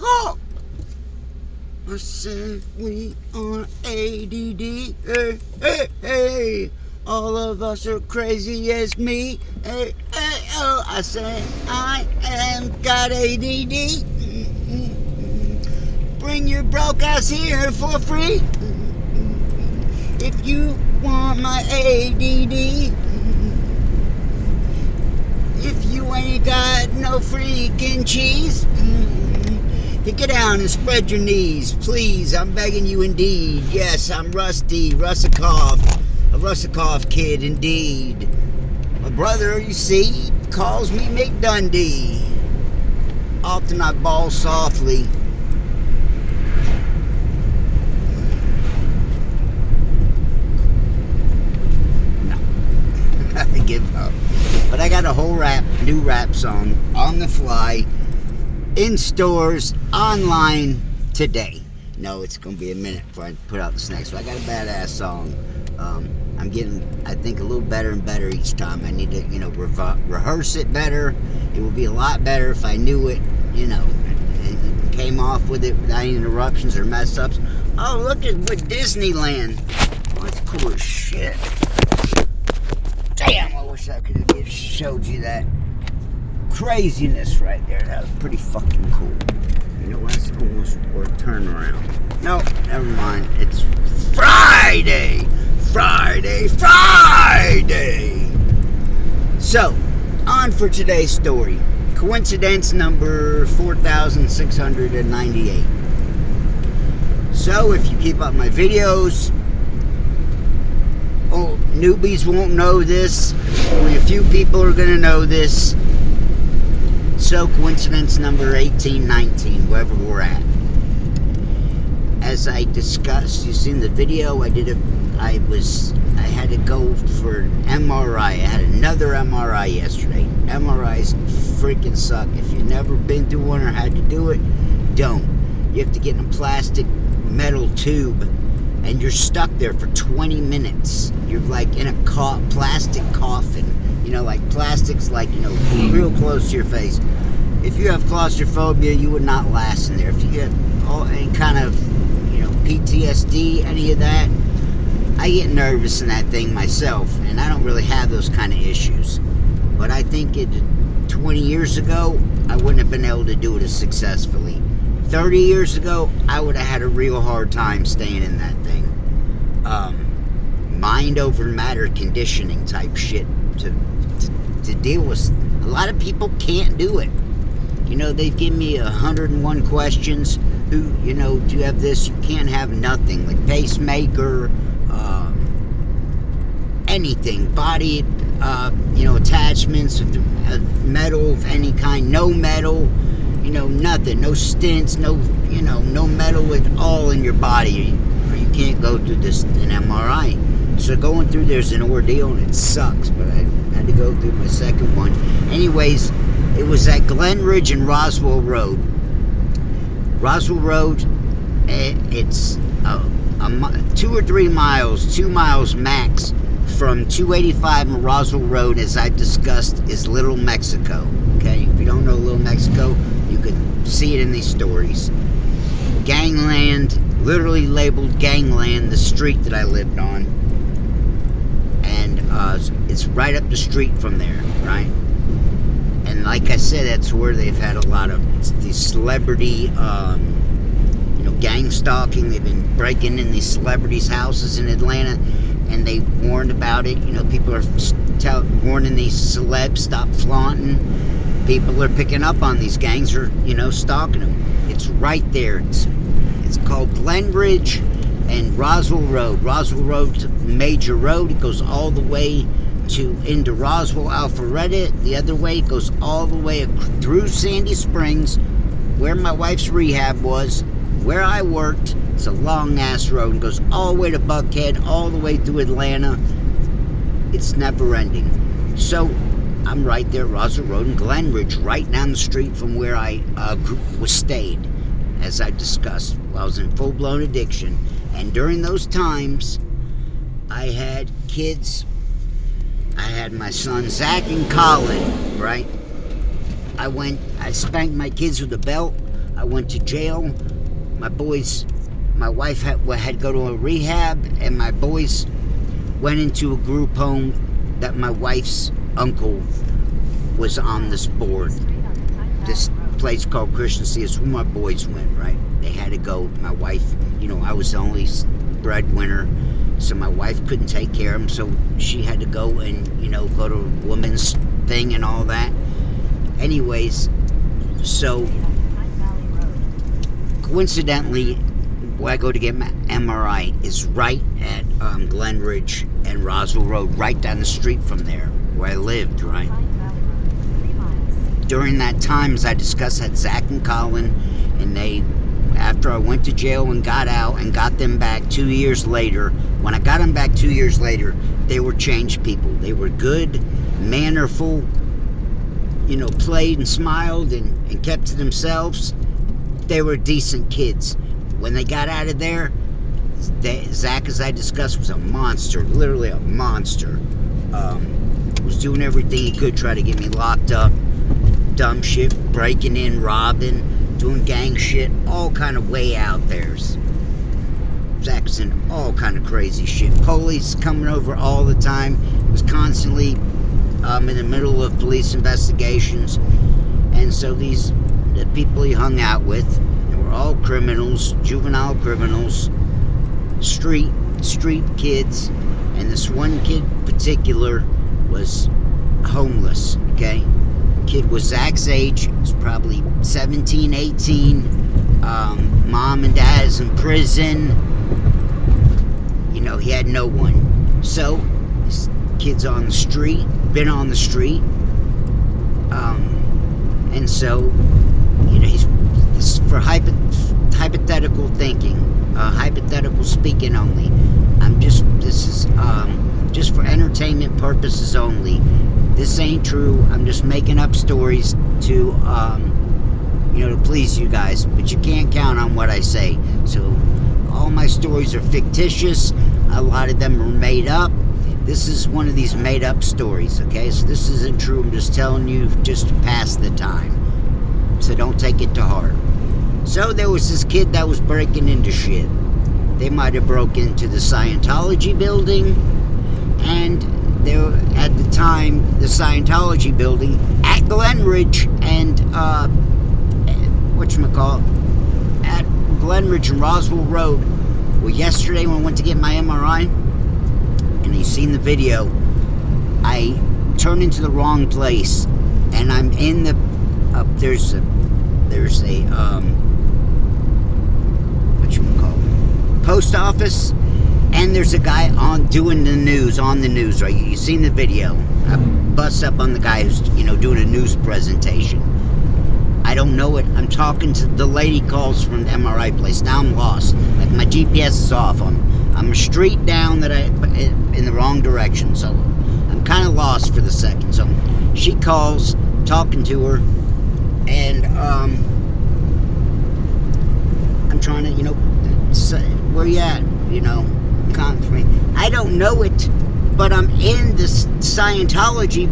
Oh! I said we are ADD. Hey, hey, hey. All of us are crazy as me. Hey, hey, oh. I said I am got ADD. Bring your broke ass here for free. If you want my ADD. If you ain't got no freaking cheese, then get down and spread your knees, please. I'm begging you indeed. Yes, I'm Rusty Russikoff, a Russikoff kid indeed. My brother, you see, calls me McDundee. Often I bawl softly. No, I give up. But I got a whole new rap song on the fly, in stores, online today. No, it's going to be a minute before I put out this next one. I got a badass song. I'm getting, I think, a little better and better each time. I need to, rehearse it better. It would be a lot better if I knew it, and came off with it without any interruptions or mess ups. Oh, look at what Disneyland. Oh, that's cool as shit. Damn, I wish I could have showed you that craziness right there. That was pretty fucking cool. You know what? It's almost a turnaround. No, never mind. It's Friday! Friday! Friday! So, on for today's story. Coincidence number 4,698. So, if you keep up my videos, newbies won't know this. Only a few people are going to know this. So, coincidence number 1819, wherever we're at. As I discussed, you seen the video, I had to go for an MRI. I had another MRI yesterday. MRIs freaking suck. If you've never been through one or had to do it, don't. You have to get in a plastic metal tube, and you're stuck there for 20 minutes. You're like in a plastic coffin. Like plastic's like, real close to your face. If you have claustrophobia, you would not last in there. If you get any kind of, PTSD, any of that, I get nervous in that thing myself, and I don't really have those kind of issues. But I think 20 years ago, I wouldn't have been able to do it as successfully. 30 years ago, I would have had a real hard time staying in that thing. Mind over matter conditioning type shit to deal with. A lot of people can't do it. They've given me 101 questions. Do you have this? You can't have nothing. Like pacemaker, anything. Body, attachments, metal of any kind. No metal, nothing. No stents, no metal at all in your body. Or you can't go through an MRI. So going through there's an ordeal, and it sucks. But I had to go through my second one. Anyways, it was at Glen Ridge and Roswell Road. Roswell Road, it's 2 or 3 miles, 2 miles max from 285 and Roswell Road, as I've discussed, is Little Mexico. Okay, if you don't know Little Mexico, you can see it in these stories. Gangland, literally labeled Gangland, the street that I lived on. And it's right up the street from there, right? And like I said, that's where they've had a lot of these celebrity, gang stalking. They've been breaking in these celebrities' houses in Atlanta, and they warned about it. People are warning these celebs, stop flaunting. People are picking up on these gangs, or stalking them. It's right there. It's called Glen Ridge and Roswell Road. Roswell Road's a major road. It goes all the way into Roswell, Alpharetta. The other way, it goes all the way through Sandy Springs, where my wife's rehab was, where I worked. It's a long ass road. It goes all the way to Buckhead, all the way through Atlanta. It's never ending. So I'm right there, Roswell Road and Glen Ridge, right down the street from where I was stayed, as I discussed. I was in full-blown addiction, and during those times, I had kids. I had my son Zach and Colin, right? I spanked my kids with a belt. I went to jail. My wife had to go to a rehab, and my boys went into a group home that my wife's uncle was on this board. This place called Christian C. It's where my boys went, right? They had to go. My wife, I was the only breadwinner, so my wife couldn't take care of them, so she had to go and, go to a women's thing and all that. Anyways, so coincidentally, where I go to get my MRI is right at Glenridge and Roswell Road, right down the street from there, where I lived, right? During that time, as I discussed, I had Zach and Colin, and after I went to jail and got out and got them back 2 years later, when I got them back 2 years later, they were changed people. They were good, mannerful, played and smiled and kept to themselves. They were decent kids. When they got out of there, Zach, as I discussed, was a monster, literally a monster. Was doing everything he could, try to get me locked up. Dumb shit, breaking in, robbing, doing gang shit, all kind of way out there. Zach's in all kind of crazy shit. Police coming over all the time. He was constantly in the middle of police investigations. And so the people he hung out with, they were all criminals, juvenile criminals, street kids. And this one kid in particular was homeless, okay? Kid was Zach's age. He was probably 17, 18. Mom and dad is in prison. He had no one. So, this kid's on the street, been on the street. And so, he's for hypothetical thinking, hypothetical speaking only. This is just for entertainment purposes only. This ain't true. I'm just making up stories to, to please you guys. But you can't count on what I say. So, all my stories are fictitious. A lot of them are made up. This is one of these made up stories, okay? So this isn't true. I'm just telling you just to pass the time. So don't take it to heart. So there was this kid that was breaking into shit. They might have broke into the Scientology building, and there at the time the Scientology building at Glenridge and at Glenridge and Roswell Road. Well, yesterday when I went to get my MRI, and you've seen the video, I turned into the wrong place, and I'm in the there's a post office, and there's a guy doing the news on the news, right? You've seen the video. I bust up on the guy who's doing a news presentation. I don't know it. I'm talking to the lady calls from the MRI place. Now I'm lost. Like my GPS is off. I'm a street down in the wrong direction. So I'm kind of lost for the second. So she calls, talking to her, and I'm trying to say, where you at? Constantly. I don't know it, but I'm in the Scientology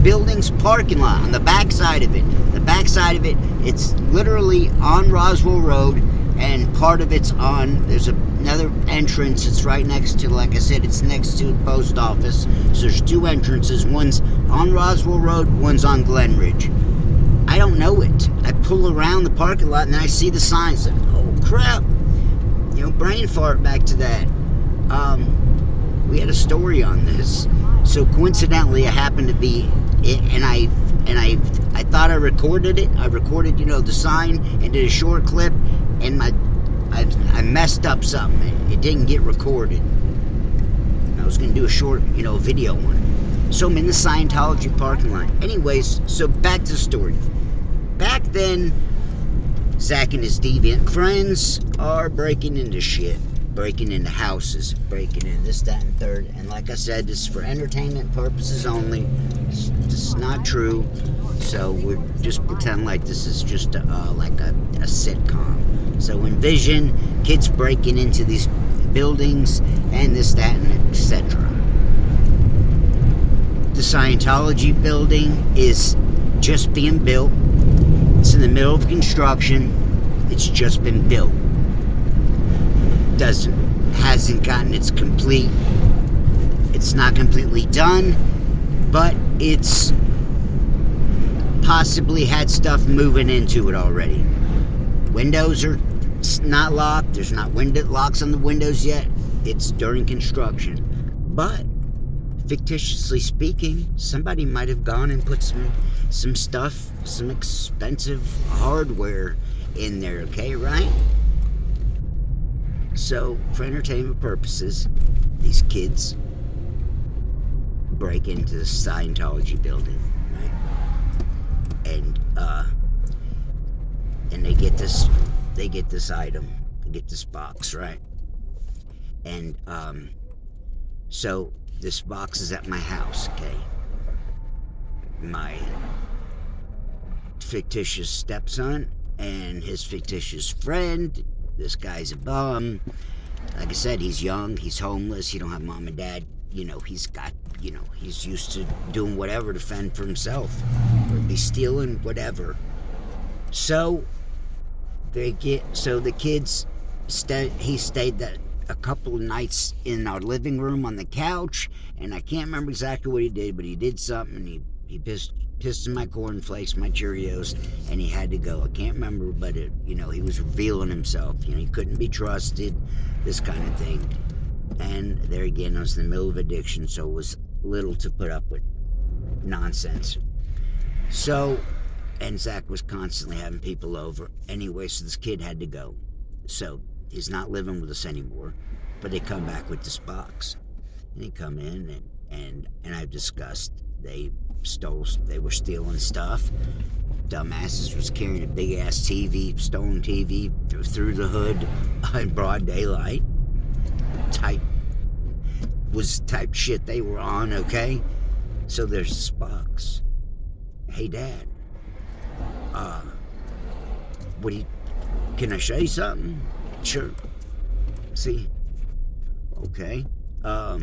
building's parking lot on the back side of it. The back side of it, it's literally on Roswell Road, and part of it's there's another entrance. It's right next to, like I said, it's next to the post office. So there's two entrances. One's on Roswell Road, one's on Glenridge. I don't know it. I pull around the parking lot and I see the signs. Oh crap! Brain fart back to that. We had a story on this. So coincidentally, I happened to be, and I thought I recorded it. I recorded, the sign and did a short clip, and I messed up something. It didn't get recorded. I was going to do a short, video on it. So I'm in the Scientology parking lot. Anyways, so back to the story. Back then, Zach and his deviant friends are breaking into shit. Breaking into houses, breaking in this, that, and third. And like I said, this is for entertainment purposes only. This is not true. So we're just pretend like this is just like a sitcom. So envision kids breaking into these buildings and this, that, and etc. The Scientology building is just being built. It's in the middle of construction. It's just been built. Hasn't gotten its complete. It's not completely done, but it's possibly had stuff moving into it already. Windows are not locked. There's not window locks on the windows yet. It's during construction. But fictitiously speaking, somebody might have gone and put some stuff, some expensive hardware in there, okay, right? So, for entertainment purposes, these kids break into the Scientology building, right? And they get this item, they get this box, right? And so this box is at my house, okay? My fictitious stepson and his fictitious friend. This guy's a bum. Like I said, he's young, he's homeless, he don't have mom and dad. He's got, he's used to doing whatever to fend for himself. Or be stealing, whatever. So the kids, he stayed a couple of nights in our living room on the couch, and I can't remember exactly what he did, but he did something, and he pissed in my cornflakes, my Cheerios, and he had to go. I can't remember, but he was revealing himself. He couldn't be trusted, this kind of thing. And there again, I was in the middle of addiction, so it was little to put up with nonsense. So, and Zach was constantly having people over. Anyway, so this kid had to go. So he's not living with us anymore, but they come back with this box. And they come in, and I've discussed, they were stealing stuff. Dumbasses was carrying a big ass TV, stolen TV through the hood in broad daylight. Type shit they were on, okay? So there's this box. Hey, Dad, can I show you something? Sure. See? Okay. I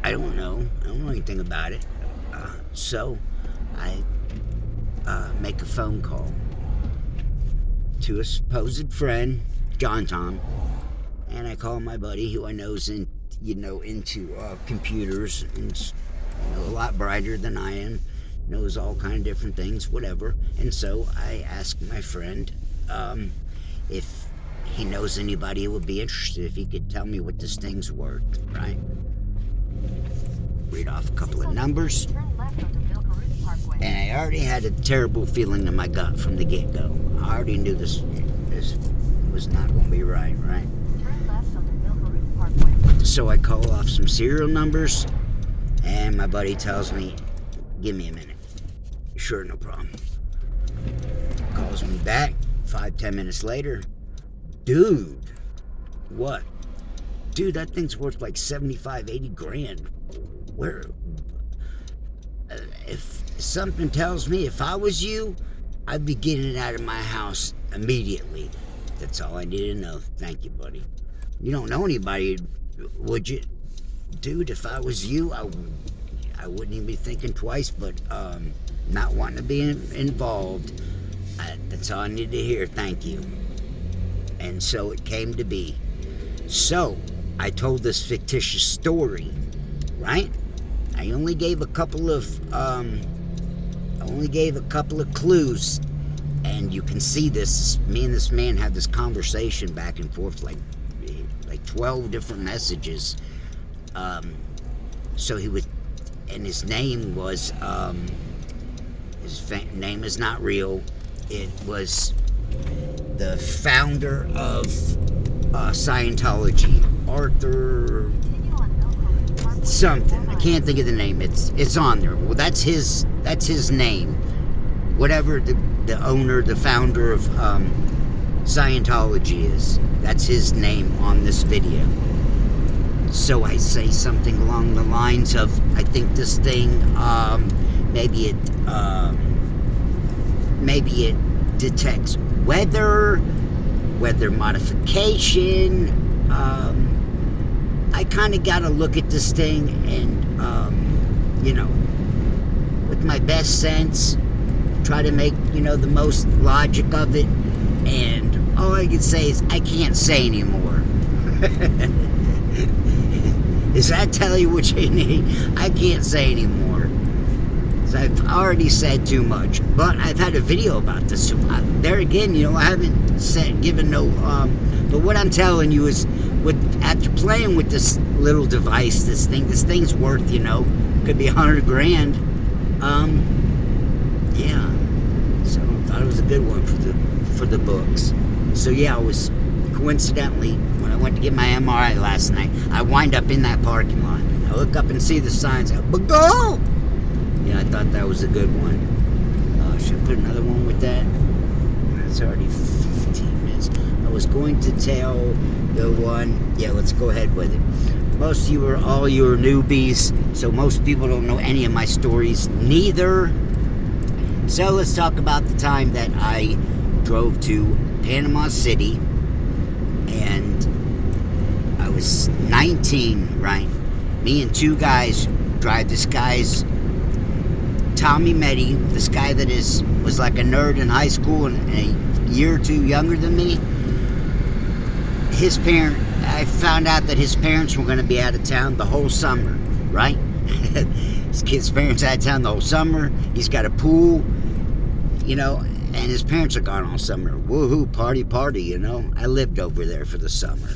don't know anything about it. So I make a phone call to a supposed friend, John Tom, and I call my buddy who I know's into computers and a lot brighter than I am, knows all kind of different things, whatever. And so I asked my friend if he knows anybody who would be interested, if he could tell me what this thing's worth, right? Read off a couple of numbers, and I already had a terrible feeling in my gut from the get-go. I already knew this was not going to be right? So I call off some serial numbers, and my buddy tells me, give me a minute. Sure, no problem. Calls me back 5-10 minutes later. Dude, what? Dude, that thing's worth like 75-80 grand. Where? If something tells me if I was you, I'd be getting it out of my house immediately. That's all I need to know. Thank you, buddy. You don't know anybody, would you? Dude, if I was you, I wouldn't even be thinking twice, but not wanting to be involved. That's all I need to hear. Thank you. And so it came to be. So I told this fictitious story, right? I only gave a couple of clues, and you can see this. Me and this man had this conversation back and forth, like 12 different messages. So he would, and his name was name is not real. It was the founder of Scientology, Arthur something. I can't think of the name. It's on there. Well, that's his name. Whatever the owner, the founder of Scientology is, that's his name on this video. So I say something along the lines of, I think this thing, maybe it detects weather modification. I kind of got to look at this thing and, with my best sense, try to make, the most logic of it. And all I can say is I can't say anymore. Does that tell you what you need? I can't say anymore. So I've already said too much. But I've had a video about this. So there again, I haven't given no... but what I'm telling you is, after playing with this little device, this thing's worth, could be $100 grand. Yeah. So I thought it was a good one for the books. So yeah, I was coincidentally, when I went to get my MRI last night, I wind up in that parking lot. I look up and see the signs. But go! Yeah, I thought that was a good one. Should I put another one with that? It's already 15 minutes. I was going to tell the one. Yeah, let's go ahead with it. Most of you all newbies, so most people don't know any of my stories, neither. So let's talk about the time that I drove to Panama City, and I was 19, right? Me and two guys drive. This guy's Tommy Meddy, this guy that was like a nerd in high school and a year or two younger than me. I found out that his parents were going to be out of town the whole summer, right? His kid's parents out of town the whole summer. He's got a pool, and his parents are gone all summer. Woohoo, party, I lived over there for the summer.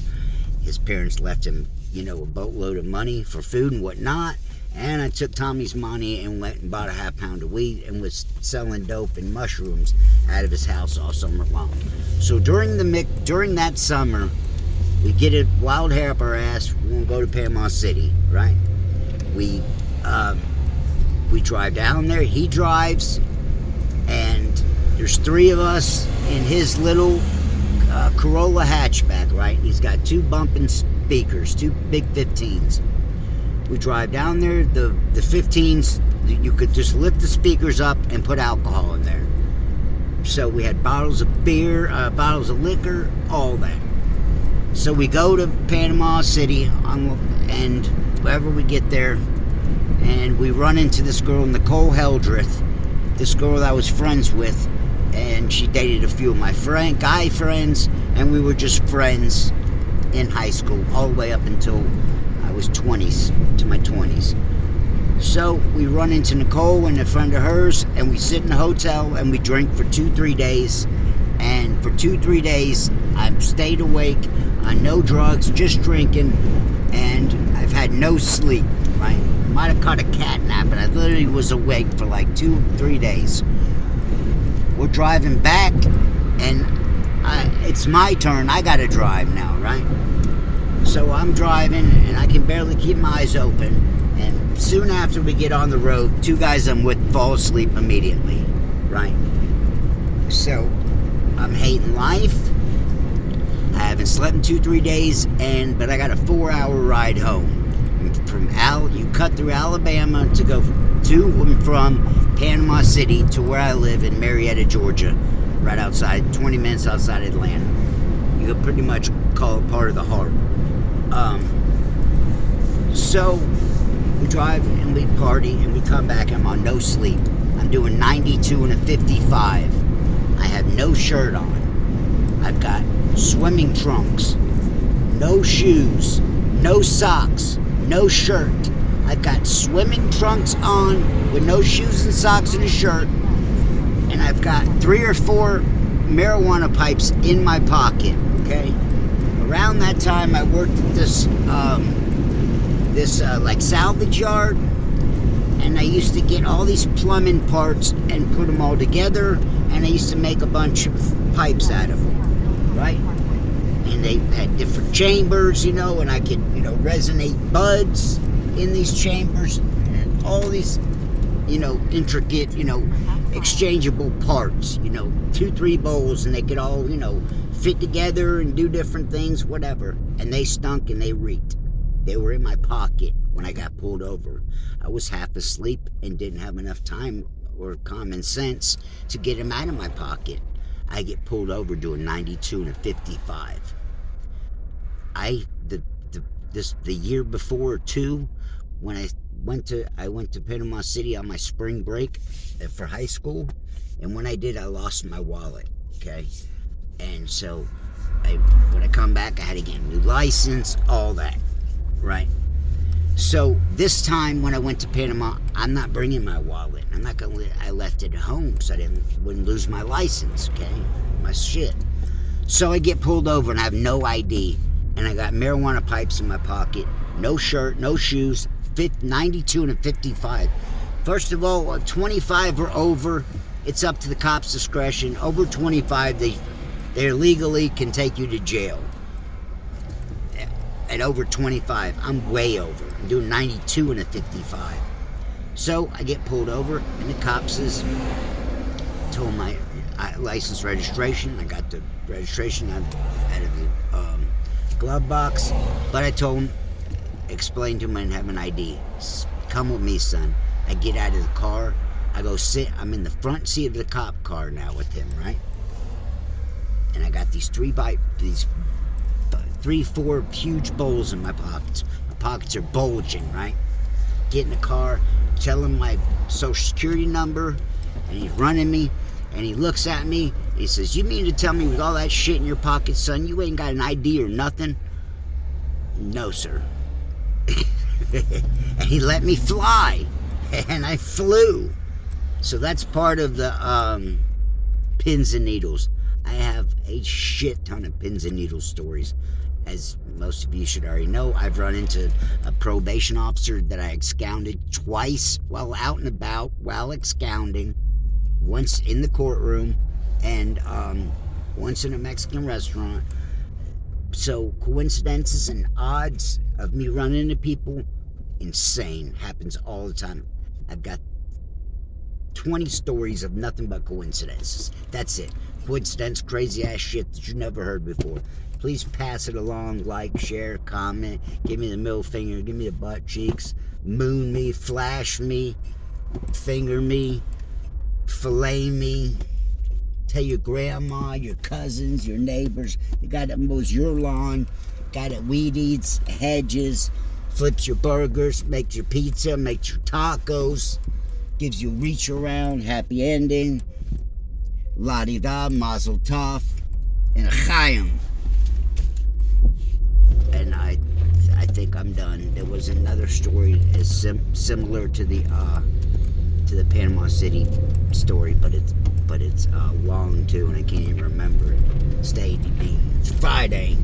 His parents left him, a boatload of money for food and whatnot. And I took Tommy's money and went and bought a half pound of weed and was selling dope and mushrooms out of his house all summer long. So during that summer, we get a wild hair up our ass. We're gonna go to Panama City, right? We drive down there. He drives, and there's three of us in his little Corolla hatchback, right? He's got two bumping speakers, two big 15s. We drive down there. The 15s, you could just lift the speakers up and put alcohol in there. So we had bottles of beer, bottles of liquor, all that. So we go to Panama City, and wherever we get there, and we run into this girl, Nicole Heldreth, this girl that I was friends with, and she dated a few of my guy friends, and we were just friends in high school, all the way up until I was to my 20s. So we run into Nicole and a friend of hers, and we sit in a hotel and we drink for 2-3 days. And for 2-3 days, I've stayed awake on no drugs, just drinking, and I've had no sleep, right? I might have caught a cat nap, but I literally was awake for like 2-3 days. We're driving back, and it's my turn. I gotta drive now, right? So I'm driving, and I can barely keep my eyes open. And soon after we get on the road, two guys I'm with fall asleep immediately, right? So I'm hating life. I haven't slept in 2-3 days, but I got a 4-hour ride home. You cut through Alabama to go to and from Panama City to where I live in Marietta, Georgia, right outside, 20 minutes outside Atlanta. You could pretty much call it part of the heart. So we drive and we party and we come back. I'm on no sleep. I'm doing 92 and a 55. I have no shirt on. I've got swimming trunks, no shoes, no socks, no shirt. I've got swimming trunks on with no shoes and socks and a shirt, and I've got 3 or 4 marijuana pipes in my pocket. Okay. Around that time, I worked at this like salvage yard, and I used to get all these plumbing parts and put them all together, and I used to make a bunch of pipes out of them, right? And they had different chambers, and I could, resonate buds in these chambers, and all these, intricate, exchangeable parts, 2-3 bowls, and they could all, fit together and do different things, whatever. And they stunk and they reeked. They were in my pocket when I got pulled over. I was half asleep and didn't have enough time or common sense to get them out of my pocket. I get pulled over doing 92 and a 55. The year before, too, when I went to Panama City on my spring break for high school, and when I did, I lost my wallet. Okay, and so when I come back, I had to get a new license, all that, right? So this time when I went to Panama, I'm not bringing my wallet. I'm not gonna. I left it at home so I wouldn't lose my license. Okay, my shit. So I get pulled over and I have no ID, and I got marijuana pipes in my pocket, no shirt, no shoes, 92 and a 55. First of all, 25 or over, it's up to the cops' discretion. Over 25, they legally can take you to jail. At over 25, I'm way over. I'm doing 92 and a 55. So I get pulled over, and the cops told my license registration. I got the registration out of the glove box, but I told him, explain to him I didn't have an ID. Come with me, son. I get out of the car. I go sit. I'm in the front seat of the cop car now with him, right? And I got these 4 huge bowls in my pockets. My pockets are bulging, right? Get in the car, tell him my social security number, and he's running me, and he looks at me, and he says, you mean to tell me with all that shit in your pocket, son, you ain't got an ID or nothing? No, sir. And he let me fly, and I flew. So that's part of the pins and needles. I have a shit ton of pins and needles stories. As most of you should already know, I've run into a probation officer that I absconded twice while out and about, while absconding. Once in the courtroom, and once in a Mexican restaurant. So coincidences and odds of me running into people, insane. Happens all the time. I've got 20 stories of nothing but coincidences. That's it. Coincidence, crazy ass shit that you never heard before. Please pass it along, like, share, comment, give me the middle finger, give me the butt cheeks, moon me, flash me, finger me, fillet me, tell your grandma, your cousins, your neighbors, the guy that mows your lawn, guy that weed eats, hedges, flips your burgers, makes your pizza, makes your tacos, gives you reach around, happy ending, la-di-da, mazel tov, and a chayim. And I think I'm done. There was another story as similar to the Panama City story, but it's long too, and I can't even remember it. Stay deep. It's Friday.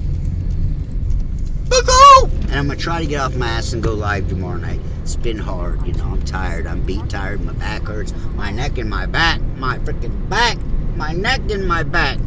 And I'm gonna try to get off my ass and go live tomorrow night. It's been hard, you know. I'm tired. I'm beat tired. My back hurts. My neck and my back. My freaking back. My neck and my back.